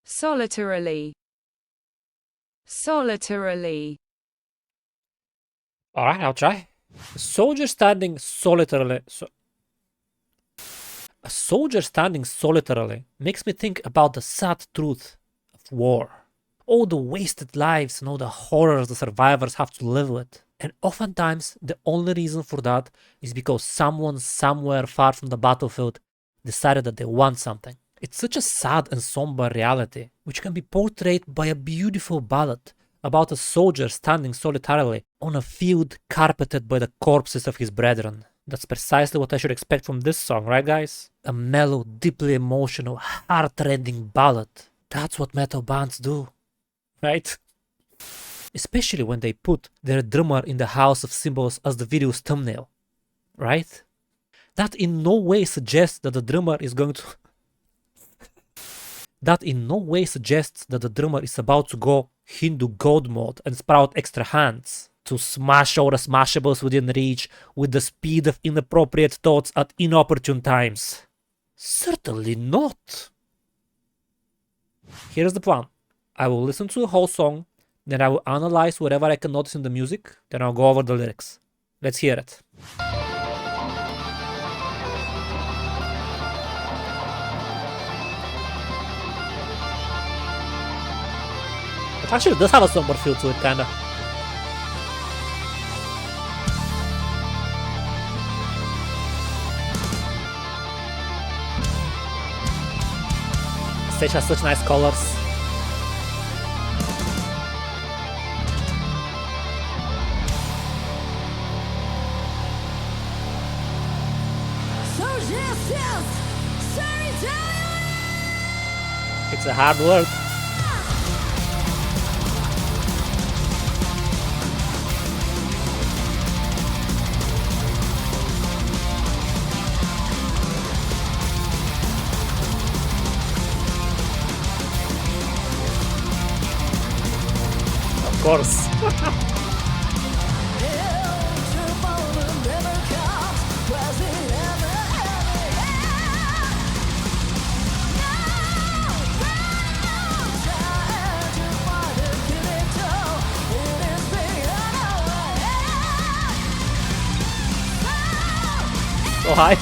Solitarily. Solitarily. Alright, I'll try. A soldier standing solitarily. A soldier standing solitarily makes me think about the sad truth of war. All the wasted lives and all the horrors the survivors have to live with. And oftentimes, the only reason for that is because someone somewhere far from the battlefield decided that they want something. It's such a sad and somber reality, which can be portrayed by a beautiful ballad about a soldier standing solitarily on a field carpeted by the corpses of his brethren. That's precisely what I should expect from this song, right guys? A mellow, deeply emotional, heart-rending ballad. That's what metal bands do, right? Especially when they put their drummer in the House of Symbols as the video's thumbnail, right? That in no way suggests that the drummer is going to... That in no way suggests that the drummer is about to go Hindu god mode and sprout extra hands to smash all the smashables within reach with the speed of inappropriate thoughts at inopportune times. Certainly not. Here's the plan. I will listen to the whole song, then I will analyze whatever I can notice in the music, then I'll go over the lyrics. Let's hear it. It actually does have a somber feel to it, kinda. The stage has such nice colors. It's a hard word. Of course. So high.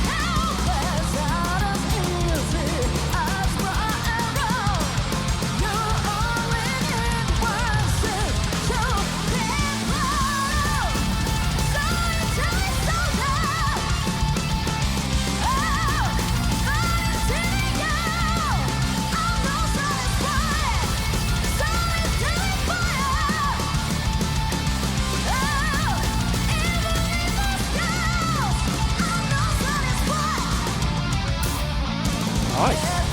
Nice.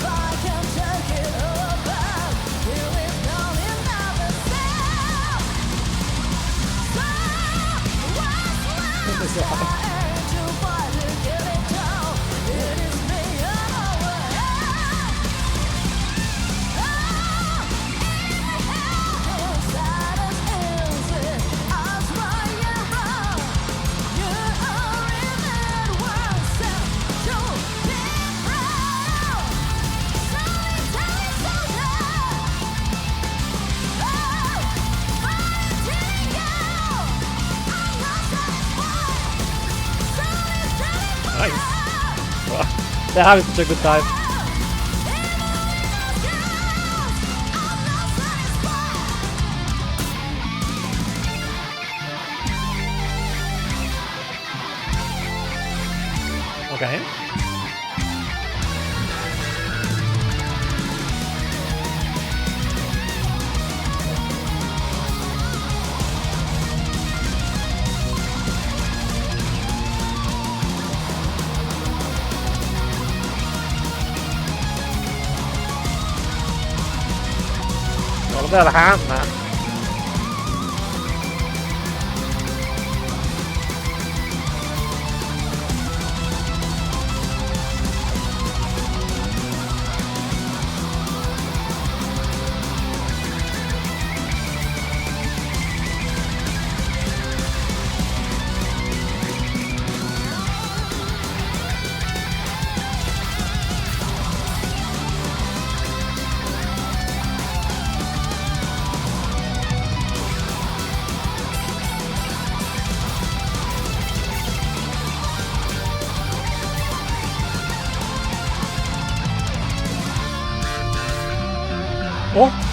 They're having such a good time. Okay. Look at the hand, man. Oh!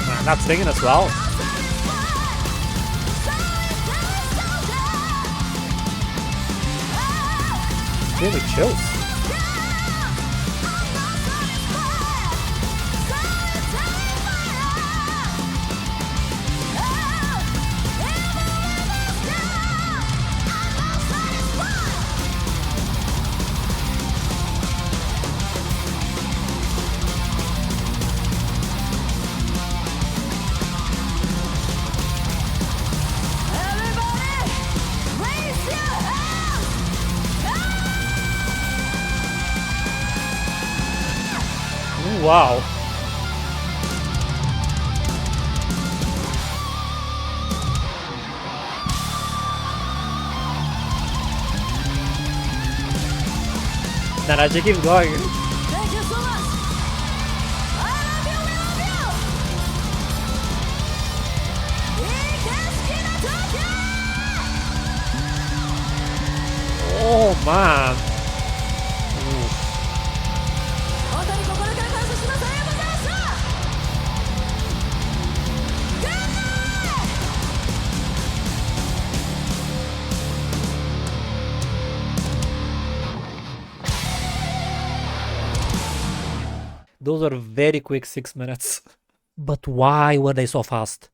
Man, that's singing as well. Really chills. Wow. Then I just keep going. Thank you so much. I love you, Oh man. Ooh. Those are very quick 6 minutes. But why were they so fast?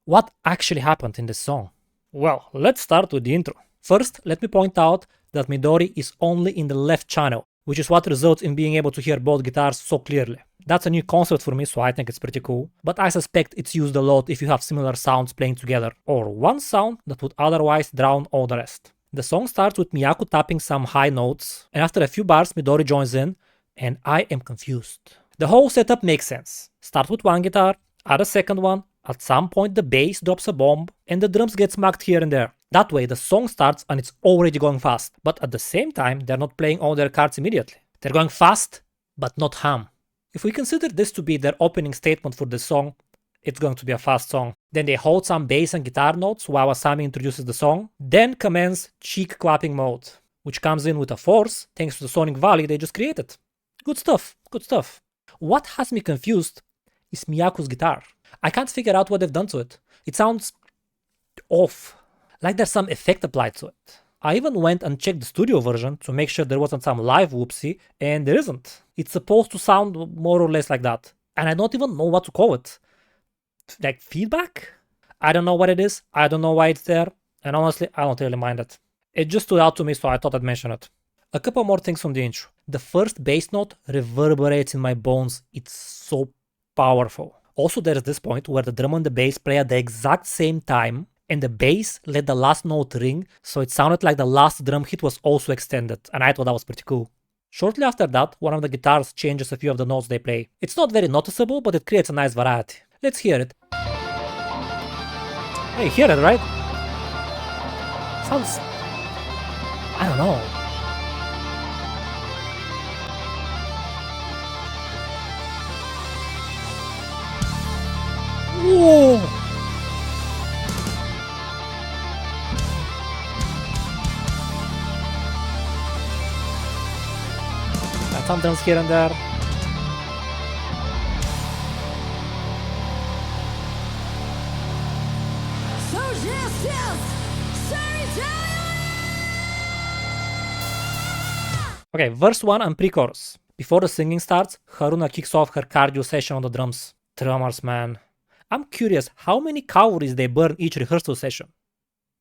What actually happened in this song? Well, let's start with the intro. First, let me point out that Midori is only in the left channel, which is what results in being able to hear both guitars so clearly. That's a new concept for me, so I think it's pretty cool, but I suspect it's used a lot if you have similar sounds playing together, or one sound that would otherwise drown all the rest. The song starts with Miyako tapping some high notes, and after a few bars Midori joins in, and I am confused. The whole setup makes sense. Start with one guitar, add a second one, at some point the bass drops a bomb, and the drums get smacked here and there. That way the song starts and it's already going fast, but at the same time they're not playing all their cards immediately. They're going fast, but not ham. If we consider this to be their opening statement for the song, it's going to be a fast song. Then they hold some bass and guitar notes while Asami introduces the song, then commence cheek clapping mode, which comes in with a force thanks to the sonic valley they just created. Good stuff, good stuff. What has me confused is Miyako's guitar. I can't figure out what they've done to it. It sounds off, like there's some effect applied to it. I even went and checked the studio version to make sure there wasn't some live whoopsie, and there isn't. It's supposed to sound more or less like that. And I don't even know what to call it. Like feedback? I don't know what it is, I don't know why it's there, and honestly, I don't really mind it. It just stood out to me, so I thought I'd mention it. A couple more things from the intro. The first bass note reverberates in my bones. It's so powerful. Also, there's this point where the drum and the bass play at the exact same time, and the bass let the last note ring, so it sounded like the last drum hit was also extended, and I thought that was pretty cool. Shortly after that, one of the guitars changes a few of the notes they play. It's not very noticeable, but it creates a nice variety. Let's hear it. Hey, you hear it, right? Sounds... I don't know. Whoa! Got some drums here and there. So yes, Okay, verse 1 and pre-chorus. Before the singing starts, Haruna kicks off her cardio session on the drums. Drummers, man. I'm curious how many calories they burn each rehearsal session.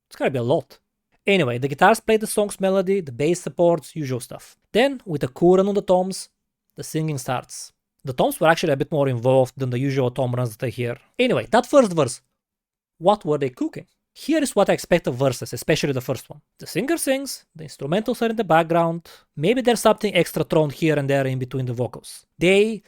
It's gotta be a lot. Anyway, the guitars play the song's melody, the bass supports, usual stuff. Then, with a cool run on the toms, the singing starts. The toms were actually a bit more involved than the usual tom runs that I hear. Anyway, that first verse, what were they cooking? Here is what I expect of verses, especially the first one. The singer sings, the instrumentals are in the background, maybe there's something extra thrown here and there in between the vocals. They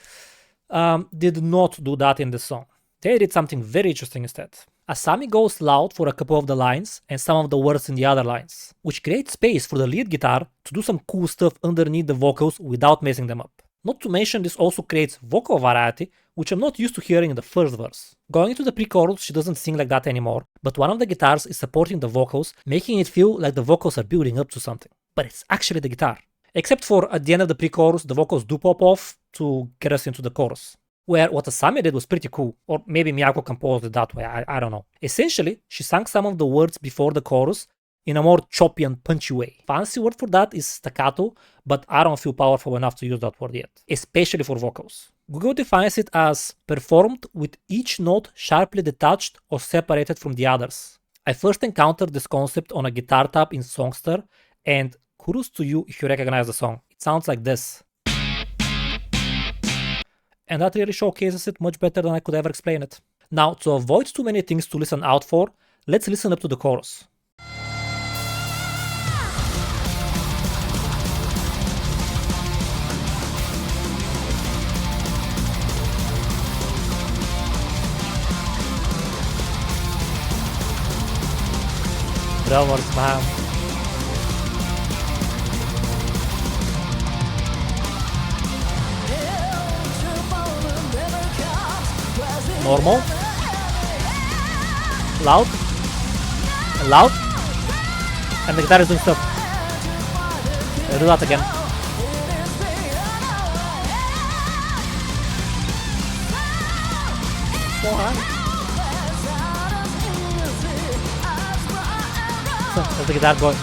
did not do that in the song. They did something very interesting instead. Asami goes loud for a couple of the lines and some of the words in the other lines, which creates space for the lead guitar to do some cool stuff underneath the vocals without messing them up. Not to mention this also creates vocal variety, which I'm not used to hearing in the first verse. Going into the pre-chorus, she doesn't sing like that anymore, but one of the guitars is supporting the vocals, making it feel like the vocals are building up to something. But it's actually the guitar. Except for at the end of the pre-chorus, the vocals do pop off to get us into the chorus. Where what Asami did was pretty cool, or maybe Miyako composed it that way, I don't know. Essentially, she sang some of the words before the chorus in a more choppy and punchy way. Fancy word for that is staccato, but I don't feel powerful enough to use that word yet, especially for vocals. Google defines it as performed with each note sharply detached or separated from the others. I first encountered this concept on a guitar tab in Songster, and kudos to you if you recognize the song. It sounds like this. And that really showcases it much better than I could ever explain it. Now, to avoid too many things to listen out for, let's listen up to the chorus. Drummers, man. Normal. Loud. And loud. And the guitar is doing stuff. I'll do that again. So high. There's the guitar going.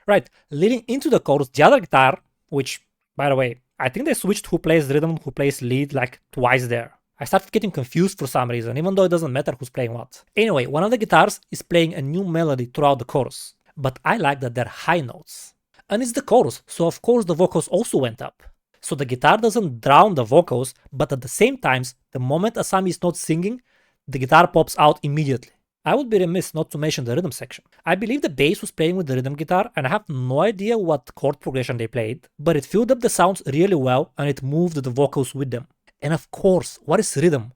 Right, leading into the chorus, the other guitar, which, by the way, I think they switched who plays rhythm, who plays lead like twice there. I started getting confused for some reason, even though it doesn't matter who's playing what. Anyway, one of the guitars is playing a new melody throughout the chorus, but I like that they're high notes. And it's the chorus, so of course the vocals also went up. So the guitar doesn't drown the vocals, but at the same time, the moment Asami is not singing, the guitar pops out immediately. I would be remiss not to mention the rhythm section. I believe the bass was playing with the rhythm guitar, and I have no idea what chord progression they played, but it filled up the sounds really well and it moved the vocals with them. And of course, what is rhythm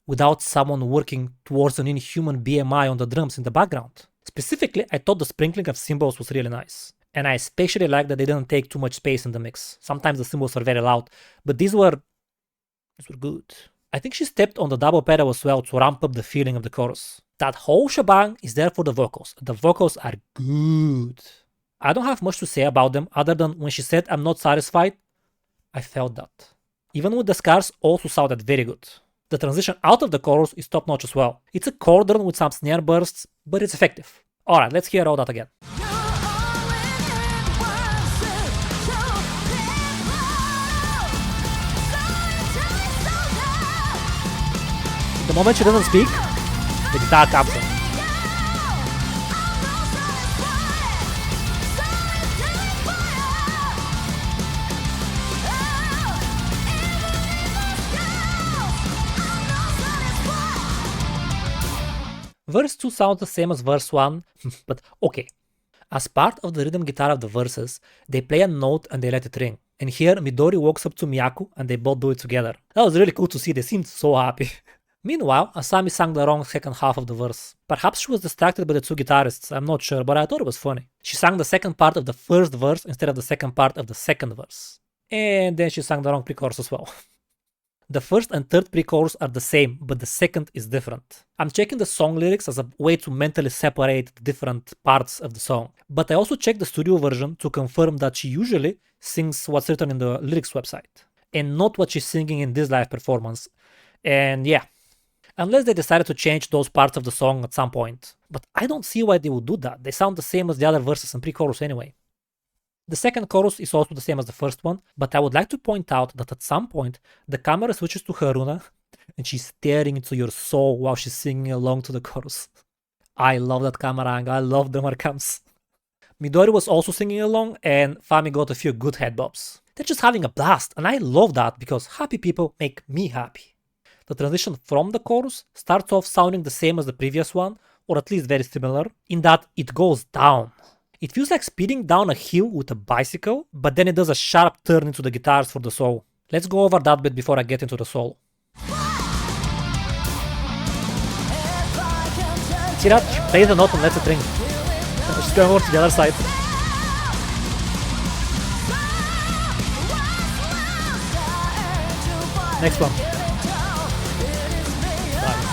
without someone working towards an inhuman BMI on the drums in the background? Specifically, I thought the sprinkling of cymbals was really nice. And I especially like that they didn't take too much space in the mix. Sometimes the cymbals are very loud, but these were good. I think she stepped on the double pedal as well to ramp up the feeling of the chorus. That whole shebang is there for the vocals. The vocals are good. I don't have much to say about them other than when she said I'm not satisfied, I felt that. Even with the scars also sounded very good. The transition out of the chorus is top notch as well. It's a chord run with some snare bursts, but it's effective. Alright, let's hear all that again. The moment she doesn't speak, the guitar comes in. Verse 2 sounds the same as verse 1, but okay. As part of the rhythm guitar of the verses, they play a note and they let it ring. And here Midori walks up to Miyako and they both do it together. That was really cool to see, they seemed so happy. Meanwhile, Asami sang the wrong second half of the verse. Perhaps she was distracted by the two guitarists, I'm not sure, but I thought it was funny. She sang the second part of the first verse instead of the second part of the second verse. And then she sang the wrong pre-chorus as well. The first and third pre-chorus are the same, but the second is different. I'm checking the song lyrics as a way to mentally separate the different parts of the song. But I also checked the studio version to confirm that she usually sings what's written in the lyrics website, and not what she's singing in this live performance. And yeah, unless they decided to change those parts of the song at some point. But I don't see why they would do that. They sound the same as the other verses and pre-chorus anyway. The second chorus is also the same as the first one, but I would like to point out that at some point, the camera switches to Haruna, and she's staring into your soul while she's singing along to the chorus. I love that camera angle, I love drummer cams. Midori was also singing along, and Fami got a few good head bobs. They're just having a blast, and I love that because happy people make me happy. The transition from the chorus starts off sounding the same as the previous one, or at least very similar, in that it goes down. It feels like speeding down a hill with a bicycle, but then it does a sharp turn into the guitars for the solo. Let's go over that bit before I get into the solo. See that? She plays the note and lets it ring. She's going over to the other side. Next one. Nice.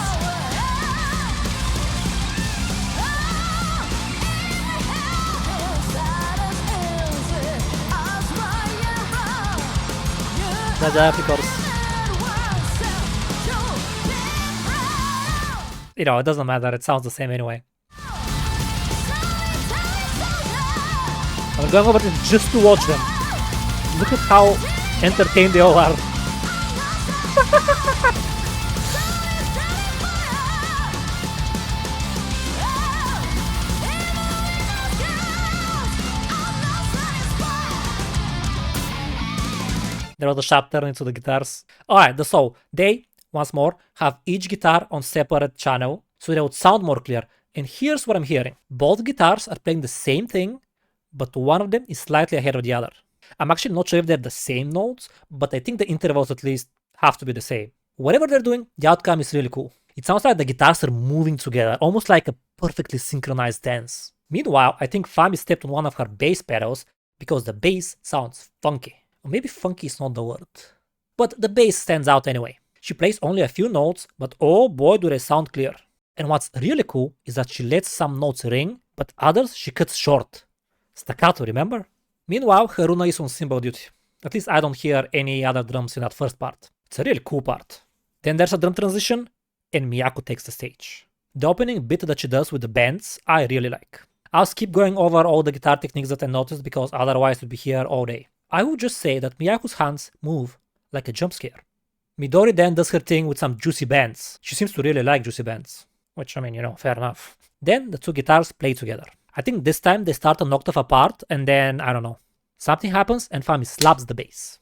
That's the happy chorus. You know, it doesn't matter, it sounds the same anyway. I'm going over there just to watch them. Look at how entertained they all are. There was a sharp turn into the guitars. Alright, so they, once more, have each guitar on separate channel, so they would sound more clear. And here's what I'm hearing. Both guitars are playing the same thing, but one of them is slightly ahead of the other. I'm actually not sure if they're the same notes, but I think the intervals at least have to be the same. Whatever they're doing, the outcome is really cool. It sounds like the guitars are moving together, almost like a perfectly synchronized dance. Meanwhile, I think Fami stepped on one of her bass pedals because the bass sounds funky. Or maybe funky is not the word. But the bass stands out anyway. She plays only a few notes, but oh boy do they sound clear. And what's really cool is that she lets some notes ring, but others she cuts short. Staccato, remember? Meanwhile, Haruna is on cymbal duty. At least I don't hear any other drums in that first part. It's a really cool part. Then there's a drum transition, and Miyako takes the stage. The opening bit that she does with the bends, I really like. I'll skip going over all the guitar techniques that I noticed because otherwise we'd be here all day. I would just say that Miyako's hands move like a jump scare. Midori then does her thing with some juicy bends. She seems to really like juicy bends. Which, I mean, you know, fair enough. Then the two guitars play together. I think this time they start an octave apart and then, I don't know, something happens and Fami slaps the bass.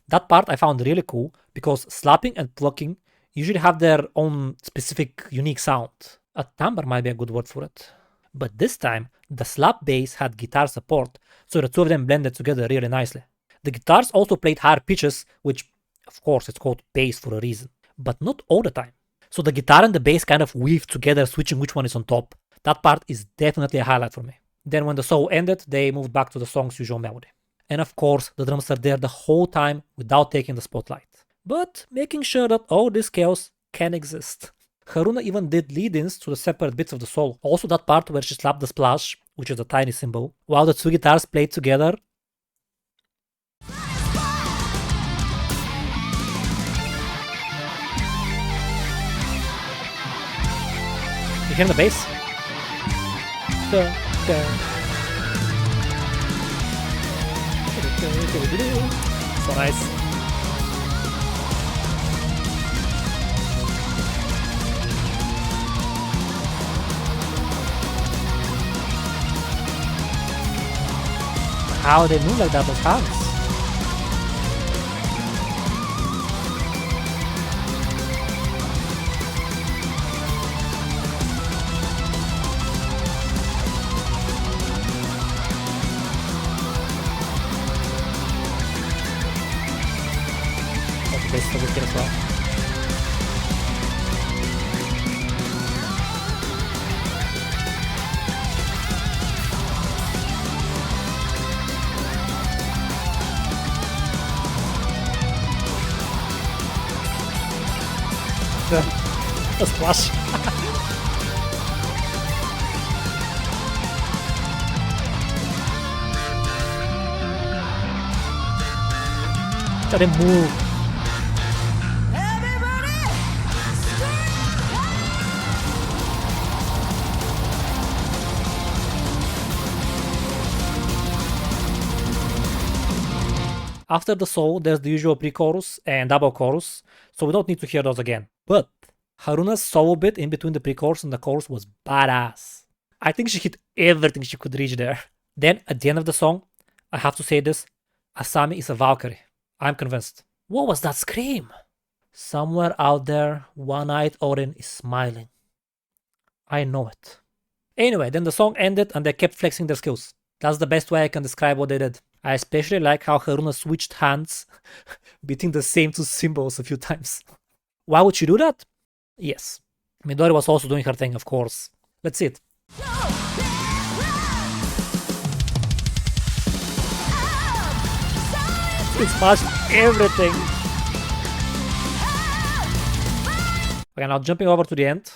That part I found really cool because slapping and plucking usually have their own specific unique sound. A timbre might be a good word for it. But this time, the slap bass had guitar support, so the two of them blended together really nicely. The guitars also played higher pitches, which, of course, it's called bass for a reason, but not all the time. So the guitar and the bass kind of weave together, switching which one is on top. That part is definitely a highlight for me. Then when the solo ended, they moved back to the song's usual melody. And of course, the drums are there the whole time without taking the spotlight, but making sure that all this chaos can exist. Haruna even did lead-ins to the separate bits of the solo. Also that part where she slapped the splash, which is a tiny cymbal, while the two guitars played together. You hear the bass? So nice. How they move like that with hands. That's the bass is good as well. The splash. Gotta move. After the solo, there's the usual pre-chorus and double chorus, so we don't need to hear those again. But Haruna's solo bit in between the pre-chorus and the chorus was badass. I think she hit everything she could reach there. Then at the end of the song, I have to say this, Asami is a Valkyrie. I'm convinced. What was that scream? Somewhere out there, one-eyed Orin is smiling. I know it. Anyway, then the song ended and they kept flexing their skills. That's the best way I can describe what they did. I especially like how Haruna switched hands, beating the same two symbols a few times. Why would she do that? Yes. Midori was also doing her thing, of course. Let's see it. It smashed everything. Okay, now jumping over to the end.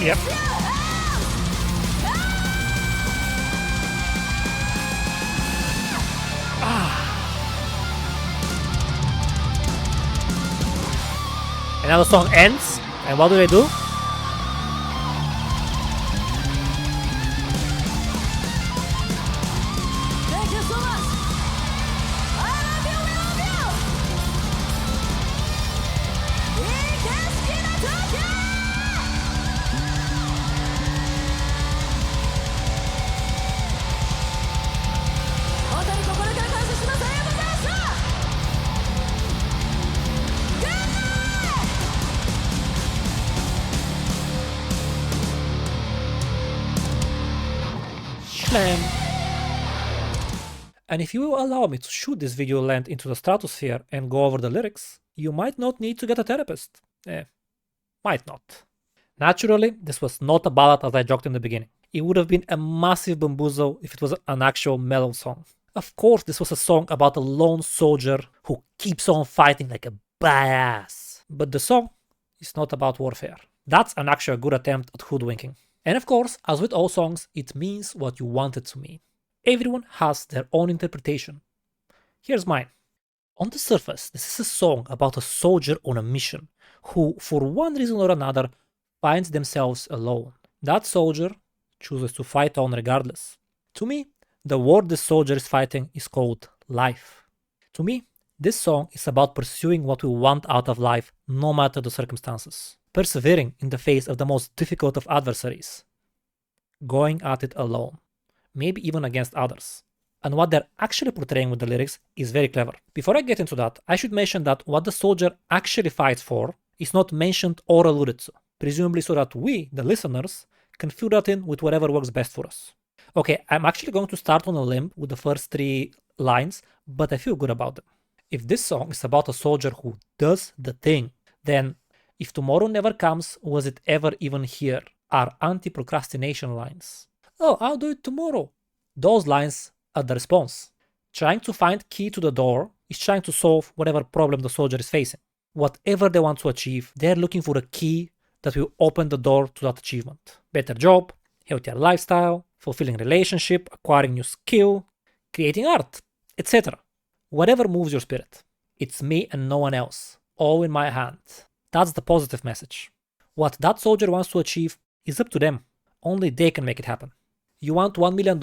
Yep. And now the song ends, and what do they do? Thank you so much. I love you, we love you. Ikesuki no Tokyo. 本当に心から感謝します。ありがとうございました。Slam. And if you will allow me to shoot this video length into the stratosphere and go over the lyrics, you might not need to get a therapist. Might not. Naturally, this was not a ballad as I joked in the beginning. It would have been a massive bamboozle if it was an actual mellow song. Of course, this was a song about a lone soldier who keeps on fighting like a badass. But the song is not about warfare. That's an actual good attempt at hoodwinking. And of course, as with all songs, it means what you want it to mean. Everyone has their own interpretation. Here's mine. On the surface, this is a song about a soldier on a mission who, for one reason or another, finds themselves alone. That soldier chooses to fight on regardless. To me, the war this soldier is fighting is called life. To me, this song is about pursuing what we want out of life no matter the circumstances. Persevering in the face of the most difficult of adversaries. Going at it alone. Maybe even against others. And what they're actually portraying with the lyrics is very clever. Before I get into that, I should mention that what the soldier actually fights for is not mentioned or alluded to, presumably so that we, the listeners, can fill that in with whatever works best for us. Okay, I'm actually going to start on a limb with the first 3 lines, but I feel good about them. If this song is about a soldier who does the thing, then if tomorrow never comes, was it ever even here? Are anti-procrastination lines. Oh, I'll do it tomorrow. Those lines are the response. Trying to find key to the door is trying to solve whatever problem the soldier is facing. Whatever they want to achieve, they're looking for a key that will open the door to that achievement. Better job, healthier lifestyle, fulfilling relationship, acquiring new skill, creating art, etc. Whatever moves your spirit. It's me and no one else, all in my hand. That's the positive message. What that soldier wants to achieve is up to them. Only they can make it happen. You want $1 million?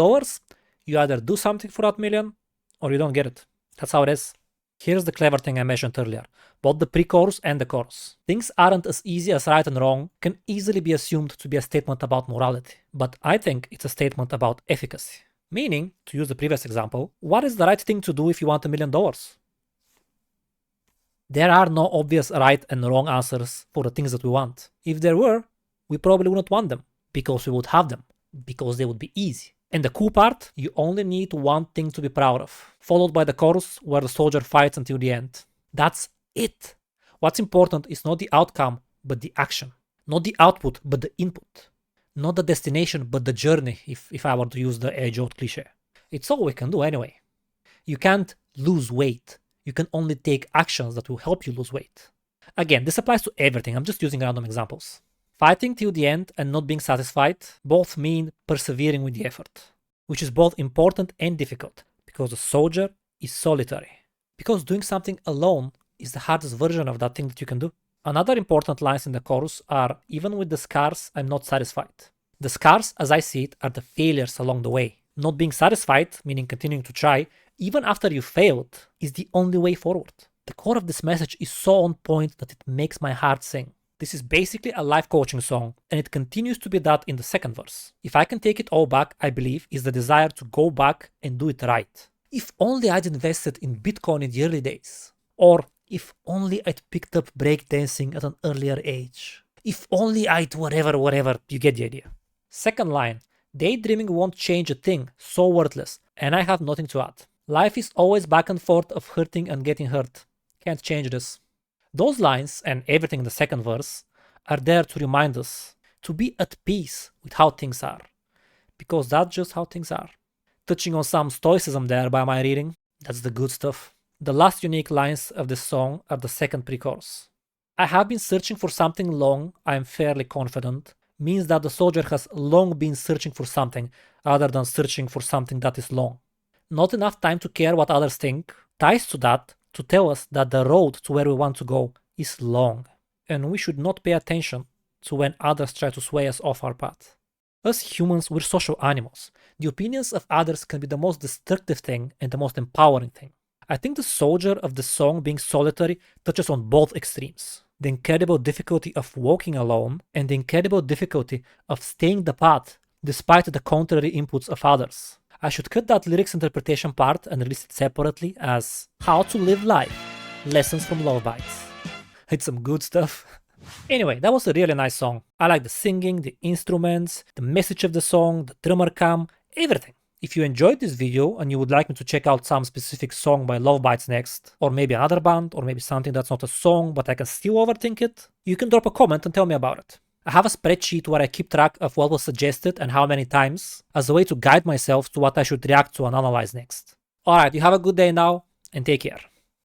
You either do something for that million, or you don't get it. That's how it is. Here's the clever thing I mentioned earlier. Both the pre-chorus and the chorus. Things aren't as easy as right and wrong can easily be assumed to be a statement about morality. But I think it's a statement about efficacy. Meaning, to use the previous example, what is the right thing to do if you want $1 million? There are no obvious right and wrong answers for the things that we want. If there were, we probably wouldn't want them, because we would have them, because they would be easy. And the cool part, you only need one thing to be proud of, followed by the chorus where the soldier fights until the end. That's it. What's important is not the outcome, but the action. Not the output, but the input. Not the destination, but the journey, if I were to use the age-old cliche. It's all we can do anyway. You can't lose weight. You can only take actions that will help you lose weight. Again, this applies to everything. I'm just using random examples. Fighting till the end and not being satisfied both mean persevering with the effort, which is both important and difficult, because the soldier is solitary. Because doing something alone is the hardest version of that thing that you can do. Another important lines in the chorus are, even with the scars, I'm not satisfied. The scars, as I see it, are the failures along the way. Not being satisfied, meaning continuing to try, even after you failed, is the only way forward. The core of this message is so on point that it makes my heart sing. This is basically a life coaching song, and it continues to be that in the second verse. If I can take it all back, I believe, is the desire to go back and do it right. If only I'd invested in Bitcoin in the early days. Or if only I'd picked up breakdancing at an earlier age. If only I'd whatever, you get the idea. Second line, daydreaming won't change a thing, so worthless, and I have nothing to add. Life is always back and forth of hurting and getting hurt. Can't change this. Those lines, and everything in the second verse, are there to remind us to be at peace with how things are. Because that's just how things are. Touching on some stoicism there by my reading, that's the good stuff. The last unique lines of this song are the second pre-chorus. I have been searching for something long, I am fairly confident, means that the soldier has long been searching for something, rather than searching for something that is long. Not enough time to care what others think ties to that to tell us that the road to where we want to go is long, and we should not pay attention to when others try to sway us off our path. As humans, we're social animals. The opinions of others can be the most destructive thing and the most empowering thing. I think the soldier of the song being solitary touches on both extremes. The incredible difficulty of walking alone and the incredible difficulty of staying the path despite the contrary inputs of others. I should cut that lyrics interpretation part and release it separately as How to Live Life, Lessons from LOVEBITES. It's some good stuff. Anyway, that was a really nice song. I like the singing, the instruments, the message of the song, the drummer cam, everything. If you enjoyed this video and you would like me to check out some specific song by LOVEBITES next, or maybe another band, or maybe something that's not a song but I can still overthink it, you can drop a comment and tell me about it. I have a spreadsheet where I keep track of what was suggested and how many times, as a way to guide myself to what I should react to and analyze next. Alright, you have a good day now, and take care.